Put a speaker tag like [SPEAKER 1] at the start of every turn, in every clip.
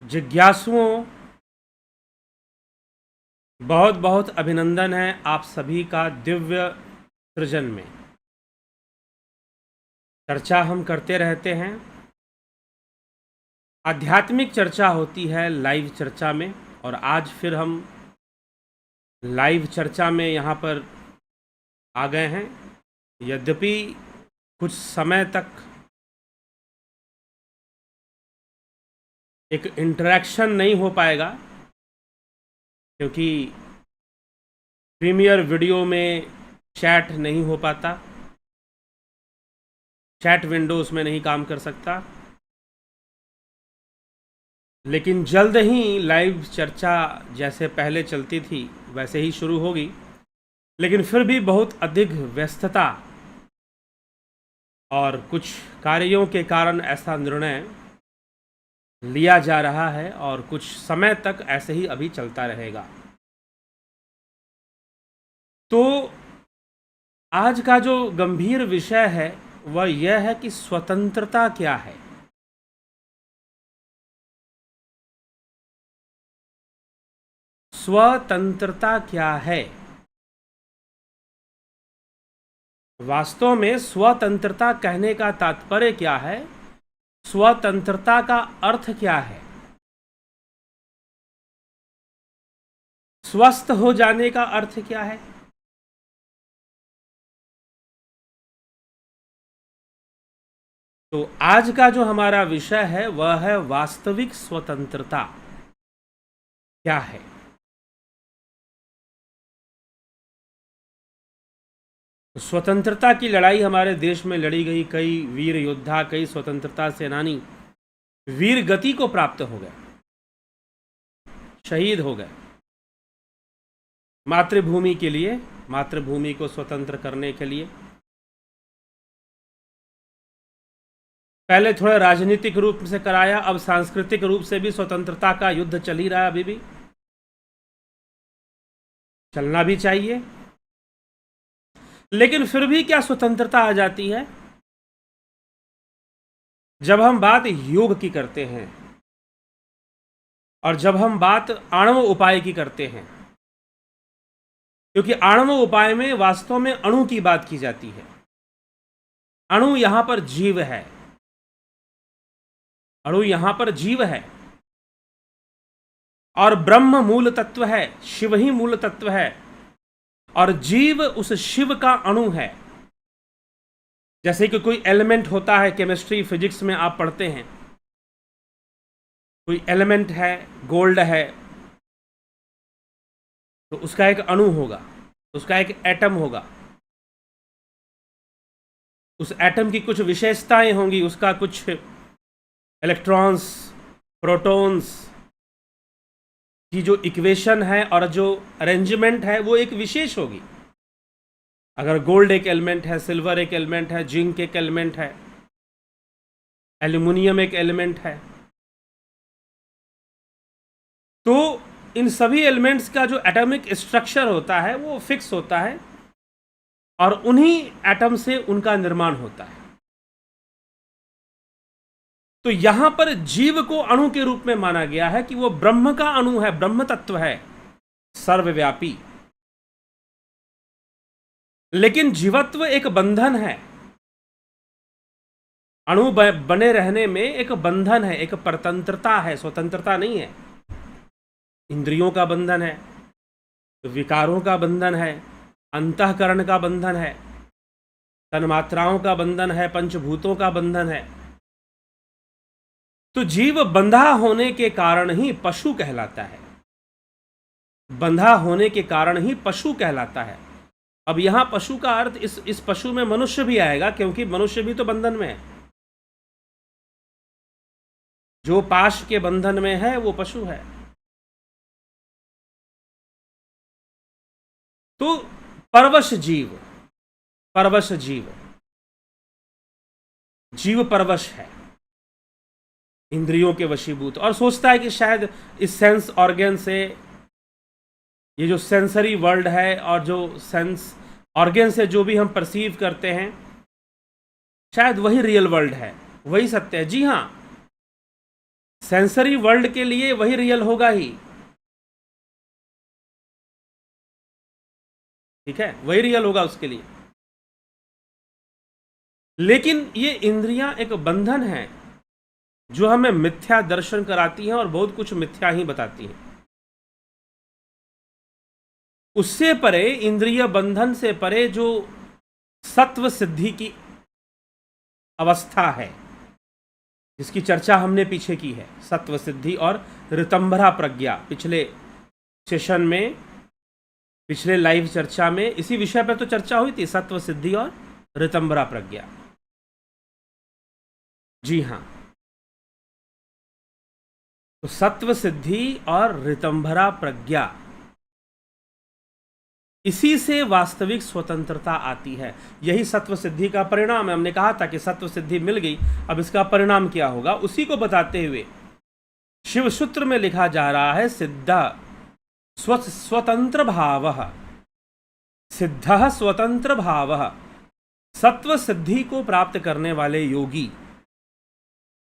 [SPEAKER 1] जिज्ञासुओं, बहुत बहुत अभिनंदन है आप सभी का दिव्य सृजन में। चर्चा हम करते रहते हैं, आध्यात्मिक चर्चा होती है लाइव चर्चा में, और आज फिर हम लाइव चर्चा में यहाँ पर आ गए हैं। यद्यपि कुछ समय तक एक इंटरेक्शन नहीं हो पाएगा, क्योंकि प्रीमियर वीडियो में चैट नहीं हो पाता, चैट विंडोज में नहीं काम कर सकता, लेकिन जल्द ही लाइव चर्चा जैसे पहले चलती थी वैसे ही शुरू होगी। लेकिन फिर भी बहुत अधिक व्यस्तता और कुछ कार्यों के कारण ऐसा निर्णय लिया जा रहा है, और कुछ समय तक ऐसे ही अभी चलता रहेगा। तो आज का जो गंभीर विषय है वह यह है कि स्वतंत्रता क्या है। स्वतंत्रता क्या है? वास्तव में स्वतंत्रता कहने का तात्पर्य क्या है? स्वतंत्रता का अर्थ क्या है? स्वस्थ हो जाने का अर्थ क्या है? तो आज का जो हमारा विषय है वह है वास्तविक स्वतंत्रता क्या है। स्वतंत्रता की लड़ाई हमारे देश में लड़ी गई, कई वीर योद्धा, कई स्वतंत्रता सेनानी वीर गति को प्राप्त हो गए, शहीद हो गए मातृभूमि के लिए, मातृभूमि को स्वतंत्र करने के लिए। पहले थोड़ा राजनीतिक रूप से कराया, अब सांस्कृतिक रूप से भी स्वतंत्रता का युद्ध चल ही रहा है, अभी भी चलना भी चाहिए। लेकिन फिर भी क्या स्वतंत्रता आ जाती है जब हम बात योग की करते हैं और जब हम बात आणव उपाय की करते हैं, क्योंकि आणव उपाय में वास्तव में अणु की बात की जाती है। अणु यहां पर जीव है, अणु यहां पर जीव है, और ब्रह्म मूल तत्व है, शिव ही मूल तत्व है, और जीव उस शिव का अणु है। जैसे कि कोई एलिमेंट होता है, केमिस्ट्री फिजिक्स में आप पढ़ते हैं, कोई एलिमेंट है, गोल्ड है, तो उसका एक अणु होगा, उसका एक एटम होगा, उस एटम की कुछ विशेषताएं होंगी, उसका कुछ इलेक्ट्रॉन्स, प्रोटॉन्स की जो इक्वेशन है और जो अरेंजमेंट है वो एक विशेष होगी। अगर गोल्ड एक एलिमेंट है, सिल्वर एक एलिमेंट है, जिंक एक एलिमेंट है, एल्युमिनियम एक एलिमेंट है, तो इन सभी एलिमेंट्स का जो एटॉमिक स्ट्रक्चर होता है वो फिक्स होता है, और उन्हीं एटम से उनका निर्माण होता है। तो यहां पर जीव को अणु के रूप में माना गया है कि वो ब्रह्म का अणु है, ब्रह्म तत्व है, सर्वव्यापी। लेकिन जीवत्व एक बंधन है, अणु बने रहने में एक बंधन है, एक परतंत्रता है, स्वतंत्रता नहीं है। इंद्रियों का बंधन है, विकारों का बंधन है, अंतःकरण का बंधन है, तन्मात्राओं का बंधन है, पंचभूतों का बंधन है। तो जीव बंधा होने के कारण ही पशु कहलाता है, बंधा होने के कारण ही पशु कहलाता है। अब यहां पशु का अर्थ इस पशु में मनुष्य भी आएगा, क्योंकि मनुष्य भी तो बंधन में है। जो पाश के बंधन में है वो पशु है। तो परवश जीव, परवश जीव, जीव परवश है, इंद्रियों के वशीभूत, और सोचता है कि शायद इस सेंस ऑर्गन से, ये जो सेंसरी वर्ल्ड है और जो सेंस ऑर्गन से जो भी हम परसीव करते हैं, शायद वही रियल वर्ल्ड है, वही सत्य है। जी हाँ, सेंसरी वर्ल्ड के लिए वही रियल होगा ही, ठीक है, वही रियल होगा उसके लिए। लेकिन ये इंद्रियां एक बंधन है जो हमें मिथ्या दर्शन कराती हैं और बहुत कुछ मिथ्या ही बताती हैं। उससे परे, इंद्रिय बंधन से परे जो सत्व सिद्धि की अवस्था है, जिसकी चर्चा हमने पीछे की है, सत्व सिद्धि और ऋतंभरा प्रज्ञा, पिछले सेशन में, पिछले लाइव चर्चा में इसी विषय पर तो चर्चा हुई थी, सत्व सिद्धि और ऋतंभरा प्रज्ञा। जी हाँ, तो सत्व सिद्धि और ऋतंभरा प्रज्ञा, इसी से वास्तविक स्वतंत्रता आती है। यही सत्व सिद्धि का परिणाम है। हमने कहा था कि सत्व सिद्धि मिल गई, अब इसका परिणाम क्या होगा, उसी को बताते हुए शिव सूत्र में लिखा जा रहा है, सिद्ध स्वतंत्र भाव, सिद्ध स्वतंत्र भाव, सत्व सिद्धि को प्राप्त करने वाले योगी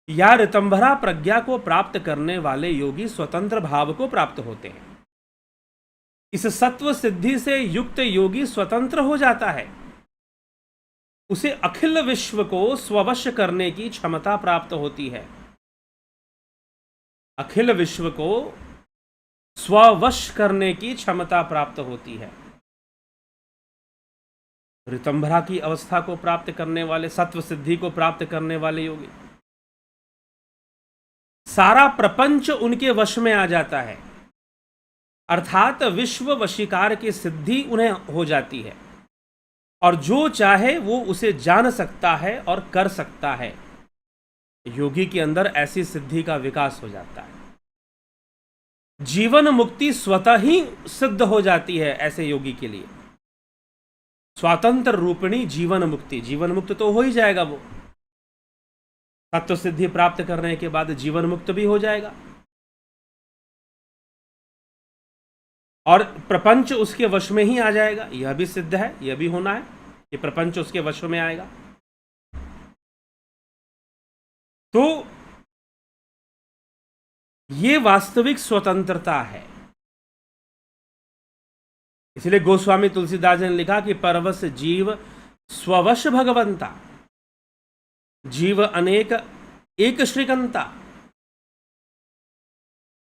[SPEAKER 1] या ऋतंभरा प्रज्ञा को प्राप्त करने वाले योगी स्वतंत्र भाव को प्राप्त होते हैं। इस सत्व सिद्धि से युक्त योगी स्वतंत्र हो जाता है, उसे अखिल विश्व को स्ववश करने की क्षमता प्राप्त होती है। अखिल विश्व को स्ववश करने की क्षमता प्राप्त होती है। ऋतंभरा की अवस्था को प्राप्त करने वाले, सत्व सिद्धि को प्राप्त करने वाले योगी, सारा प्रपंच उनके वश में आ जाता है, अर्थात विश्व वशीकार की सिद्धि उन्हें हो जाती है और जो चाहे वो उसे जान सकता है और कर सकता है। योगी के अंदर ऐसी सिद्धि का विकास हो जाता है। जीवन मुक्ति स्वतः ही सिद्ध हो जाती है ऐसे योगी के लिए। स्वातंत्र रूपिणी जीवन मुक्ति, जीवन मुक्त तो हो ही जाएगा वो, तत्व सिद्धि प्राप्त करने के बाद जीवन मुक्त भी हो जाएगा और प्रपंच उसके वश में ही आ जाएगा। यह भी सिद्ध है, यह भी होना है कि प्रपंच उसके वश में आएगा। तो ये वास्तविक स्वतंत्रता है। इसलिए गोस्वामी तुलसीदास जी ने लिखा कि परवश जीव स्ववश भगवंता, जीव अनेक एक श्रीकंता।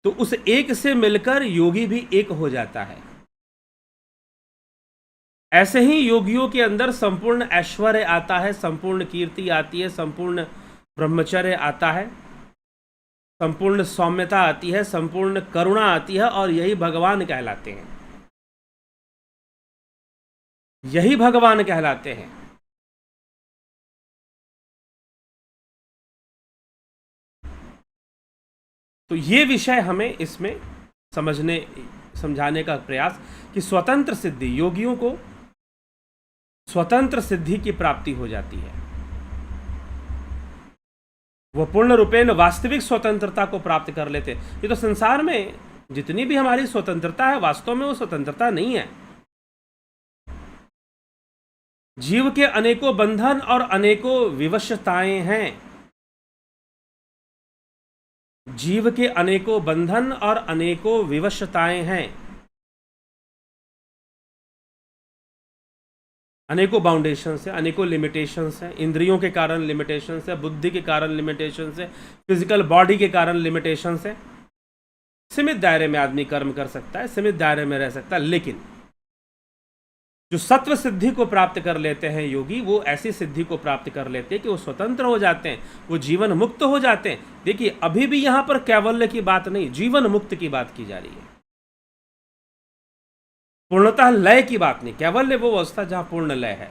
[SPEAKER 1] तो उस एक से मिलकर योगी भी एक हो जाता है। ऐसे ही योगियों के अंदर संपूर्ण ऐश्वर्य आता है, संपूर्ण कीर्ति आती है, संपूर्ण ब्रह्मचर्य आता है, संपूर्ण सौम्यता आती है, संपूर्ण करुणा आती है और यही भगवान कहलाते हैं, यही भगवान कहलाते हैं। तो ये विषय हमें इसमें समझाने का प्रयास कि स्वतंत्र सिद्धि, योगियों को स्वतंत्र सिद्धि की प्राप्ति हो जाती है। वह पूर्ण रूपेण वास्तविक स्वतंत्रता को प्राप्त कर लेते। ये तो संसार में जितनी भी हमारी स्वतंत्रता है, वास्तव में वो स्वतंत्रता नहीं है। जीव के अनेकों बंधन और अनेकों विवशताएं हैं। जीव के अनेकों बंधन और अनेकों विवशताएं हैं, अनेकों बाउंडेशंस है, अनेकों लिमिटेशंस हैं। इंद्रियों के कारण लिमिटेशंस है, बुद्धि के कारण लिमिटेशंस है, फिजिकल बॉडी के कारण लिमिटेशंस है। सीमित दायरे में आदमी कर्म कर सकता है, सीमित दायरे में रह सकता है, लेकिन जो सत्व सिद्धि को प्राप्त कर लेते हैं योगी, वो ऐसी सिद्धि को प्राप्त कर लेते हैं कि वो स्वतंत्र हो जाते हैं, वो जीवन मुक्त हो जाते हैं। देखिए, अभी भी यहां पर कैवल्य की बात नहीं, जीवन मुक्त की बात की जा रही है, पूर्णतः लय की बात नहीं। कैवल्य वो अवस्था जहां पूर्ण लय है।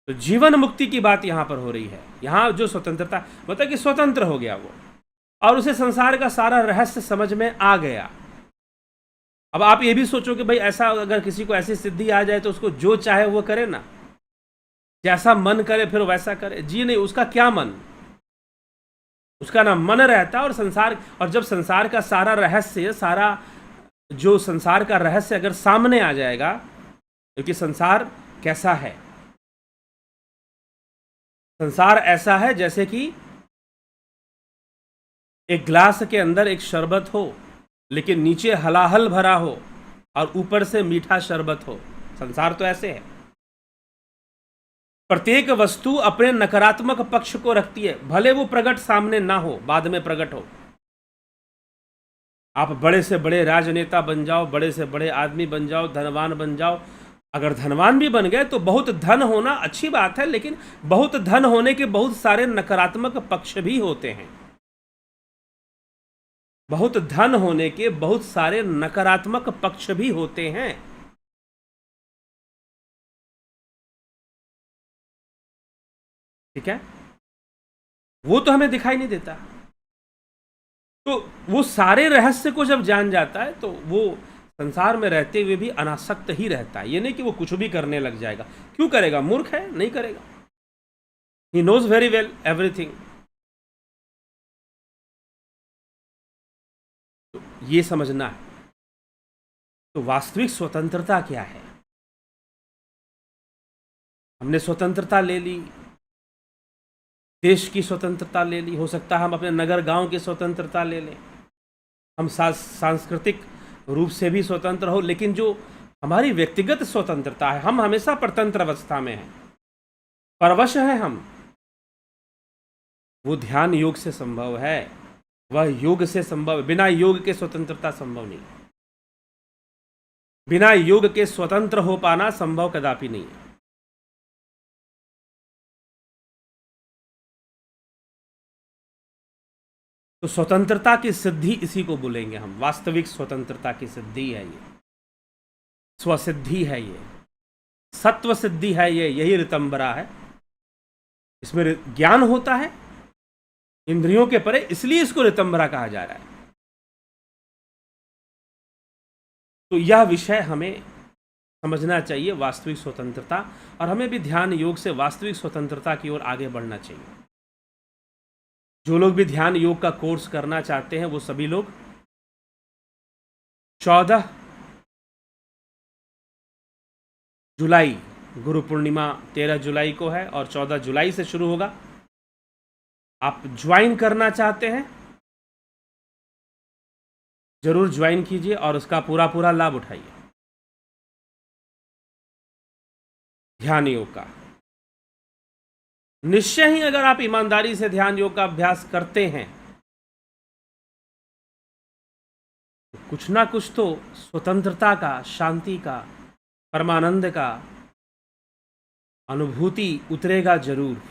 [SPEAKER 1] तो जीवन मुक्ति की बात यहां पर हो रही है। यहां जो स्वतंत्रता, मतलब कि स्वतंत्र हो गया वो और उसे संसार का सारा रहस्य समझ में आ गया। अब आप ये भी सोचो कि भाई ऐसा, अगर किसी को ऐसी सिद्धि आ जाए तो उसको जो चाहे वो करे ना, जैसा मन करे फिर वैसा करे। जी नहीं, उसका क्या मन, उसका ना मन रहता और संसार, और जब संसार का सारा रहस्य, सारा जो संसार का रहस्य अगर सामने आ जाएगा, क्योंकि संसार कैसा है, संसार ऐसा है जैसे कि एक ग्लास के अंदर एक शरबत हो, लेकिन नीचे हलाहल भरा हो और ऊपर से मीठा शरबत हो। संसार तो ऐसे है। प्रत्येक वस्तु अपने नकारात्मक पक्ष को रखती है, भले वो प्रकट सामने ना हो, बाद में प्रकट हो। आप बड़े से बड़े राजनेता बन जाओ, बड़े से बड़े आदमी बन जाओ, धनवान बन जाओ। अगर धनवान भी बन गए तो बहुत धन होना अच्छी बात है, लेकिन बहुत धन होने के बहुत सारे नकारात्मक पक्ष भी होते हैं। बहुत धन होने के बहुत सारे नकारात्मक पक्ष भी होते हैं। ठीक है, वो तो हमें दिखाई नहीं देता। तो वो सारे रहस्य को जब जान जाता है तो वो संसार में रहते हुए भी अनासक्त ही रहता है। ये नहीं कि वो कुछ भी करने लग जाएगा। क्यों करेगा? मूर्ख है, नहीं करेगा। He knows very well everything. तो ये समझना है। तो वास्तविक स्वतंत्रता क्या है? हमने स्वतंत्रता ले ली, देश की स्वतंत्रता ले ली, हो सकता है हम अपने नगर गांव की स्वतंत्रता ले लें, हम सांस्कृतिक रूप से भी स्वतंत्र हो, लेकिन जो हमारी व्यक्तिगत स्वतंत्रता है, हम हमेशा परतंत्र अवस्था में हैं, परवश हैं हम। वो ध्यान योग से संभव है, वह योग से संभव है। बिना योग के स्वतंत्रता संभव नहीं। बिना योग के स्वतंत्र हो पाना संभव कदापि नहीं है। तो स्वतंत्रता की सिद्धि इसी को बोलेंगे हम। वास्तविक स्वतंत्रता की सिद्धि है ये, स्वसिद्धि है ये, सत्व सिद्धि है ये, यही ऋतंबरा है। इसमें ज्ञान होता है इंद्रियों के परे, इसलिए इसको ऋतंबरा कहा जा रहा है। तो यह विषय हमें समझना चाहिए, वास्तविक स्वतंत्रता, और हमें भी ध्यान योग से वास्तविक स्वतंत्रता की ओर आगे बढ़ना चाहिए। जो लोग भी ध्यान योग का कोर्स करना चाहते हैं वो सभी लोग 14 जुलाई, गुरु पूर्णिमा 13 जुलाई को है और 14 जुलाई से शुरू होगा। आप ज्वाइन करना चाहते हैं जरूर ज्वाइन कीजिए और उसका पूरा लाभ उठाइए ध्यान योग का। निश्चय ही अगर आप ईमानदारी से ध्यान योग का अभ्यास करते हैं तो कुछ ना कुछ तो स्वतंत्रता का, शांति का, परमानंद का अनुभूति उतरेगा जरूर,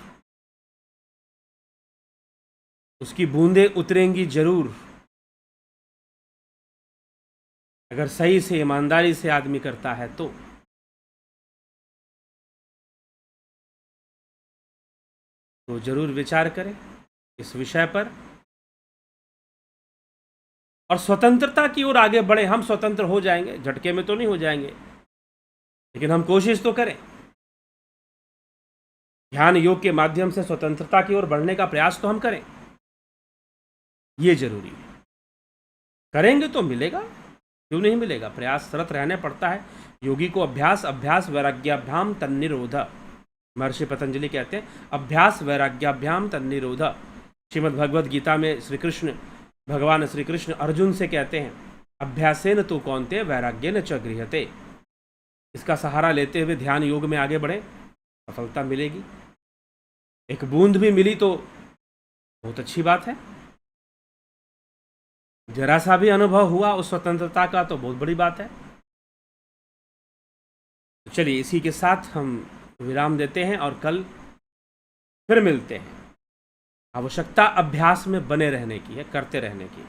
[SPEAKER 1] उसकी बूंदें उतरेंगी जरूर, अगर सही से ईमानदारी से आदमी करता है तो जरूर विचार करें इस विषय पर और स्वतंत्रता की ओर आगे बढ़े। हम स्वतंत्र हो जाएंगे, झटके में तो नहीं हो जाएंगे, लेकिन हम कोशिश तो करें। ध्यान योग के माध्यम से स्वतंत्रता की ओर बढ़ने का प्रयास तो हम करें, ये जरूरी है। करेंगे तो मिलेगा, क्यों नहीं मिलेगा। प्रयासरत रहने पड़ता है। योगी को अभ्यास वैराग्याभ्याम तन्निरोध, महर्षि पतंजलि कहते हैं अभ्यास वैराग्याभ्याम तन्निरोध। श्रीमद् भगवद गीता में भगवान श्री कृष्ण अर्जुन से कहते हैं अभ्यासेन तु कौन्तेय वैराग्येन च गृह्यते। इसका सहारा लेते हुए ध्यान योग में आगे बढ़े, सफलता मिलेगी। एक बूंद भी मिली तो बहुत अच्छी बात है, जरा सा भी अनुभव हुआ उस स्वतंत्रता का तो बहुत बड़ी बात है। चलिए इसी के साथ हम विराम देते हैं और कल फिर मिलते हैं। आवश्यकता अभ्यास में बने रहने की है, करते रहने की।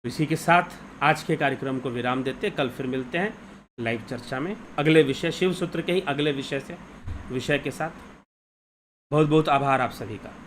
[SPEAKER 1] इसी के साथ आज के कार्यक्रम को विराम देते, कल फिर मिलते हैं लाइव चर्चा में अगले विषय, शिव सूत्र के ही अगले विषय के साथ। बहुत बहुत आभार आप सभी का।